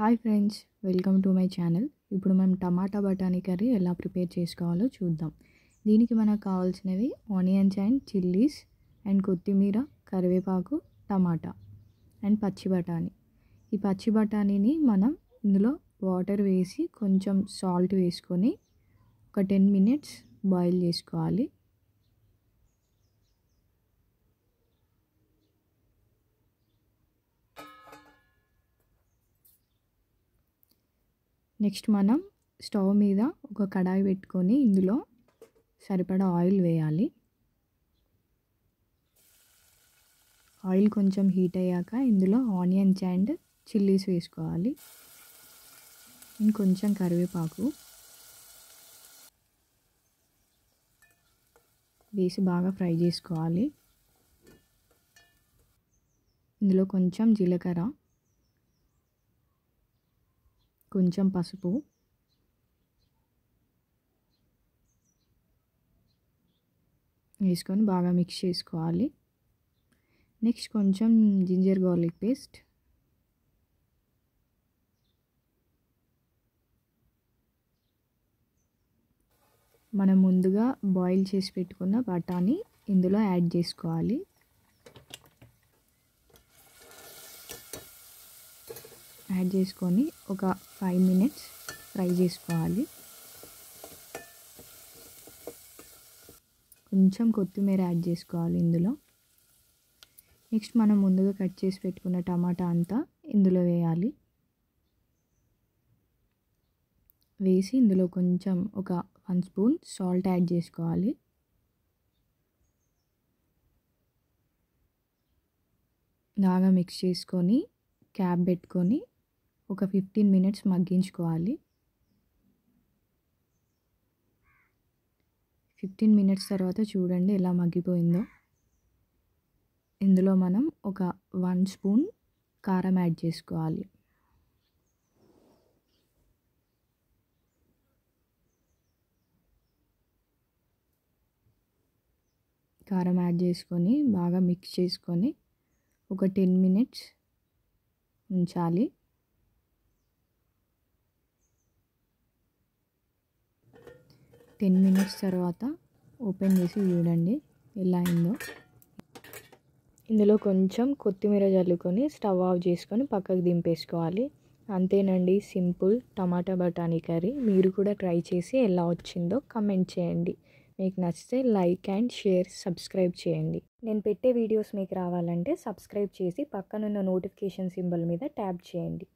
Hi friends, welcome to my channel. ఇప్పుడు మనం టమాటా బఠానీ కర్రీ ఎలా ప్రిపేర్ చేసుకోవాలో చూద్దాం. దీనికి మనకు కావాల్సినవి ఆనియన్స్ అండ్ చిల్లీస్ అండ్ కొత్తిమీర, కరివేపాకు, టమాటా అండ్ పచ్చి బఠానీ. ఈ పచ్చి బఠానీని మనం ఇందులో వాటర్ వేసి కొంచెం సాల్ట్ వేసుకొని ఒక 10 minutes బాయిల్ చేసుకోవాలి. నెక్స్ట్ మనం స్టవ్ మీద ఒక కడాయి పెట్టుకొని ఇందులో సరిపడా ఆయిల్ వేయాలి. ఆయిల్ కొంచెం హీట్ అయ్యాక ఇందులో ఆనియన్స్ అండ్ చిల్లీస్ వేసుకోవాలి. ఇంకొంచెం కరివేపాకు వేసి బాగా ఫ్రై చేసుకోవాలి. ఇందులో కొంచెం జీలకర్ర, కొంచెం పసుపు, వేసుకొని బాగా మిక్స్ చేసుకోవాలి. నెక్స్ట్ కొంచెం జింజర్ గార్లిక్ పేస్ట్, మనం ముందుగా బాయిల్ చేసి పెట్టుకున్న బఠానీ ఇందులో యాడ్ చేసుకోవాలి. యాడ్ చేసుకొని ఒక 5 minutes ఫ్రై చేసుకోవాలి. కొంచెం కొత్తిమీర యాడ్ చేసుకోవాలి ఇందులో. నెక్స్ట్ మనం ముందుగా కట్ చేసి పెట్టుకున్న టమాటా అంతా ఇందులో వేయాలి. వేసి ఇందులో కొంచెం ఒక 1 spoon సాల్ట్ యాడ్ చేసుకోవాలి. బాగా మిక్స్ చేసుకొని క్యాప్ పెట్టుకొని ఒక 15 minutes మగ్గించుకోవాలి. 15 minutes తర్వాత చూడండి ఎలా మగ్గిపోయిందో. ఇందులో మనం ఒక 1 spoon కారం యాడ్ చేసుకోవాలి. కారం యాడ్ చేసుకొని బాగా మిక్స్ చేసుకొని ఒక 10 minutes ఉంచాలి. 10 minutes తర్వాత ఓపెన్ చేసి చూడండి ఎలా అయిందో. ఇందులో కొంచెం కొత్తిమీర జల్లుకొని స్టవ్ ఆఫ్ చేసుకొని పక్కకు దింపేసుకోవాలి. అంతేనండి, సింపుల్ టమాటా బఠానీ కర్రీ. మీరు కూడా ట్రై చేసి ఎలా వచ్చిందో కమెంట్ చేయండి. మీకు నచ్చితే లైక్ అండ్ షేర్, సబ్స్క్రైబ్ చేయండి. నేను పెట్టే వీడియోస్ మీకు రావాలంటే సబ్స్క్రైబ్ చేసి పక్కనున్న నోటిఫికేషన్ సింబల్ మీద ట్యాప్ చేయండి.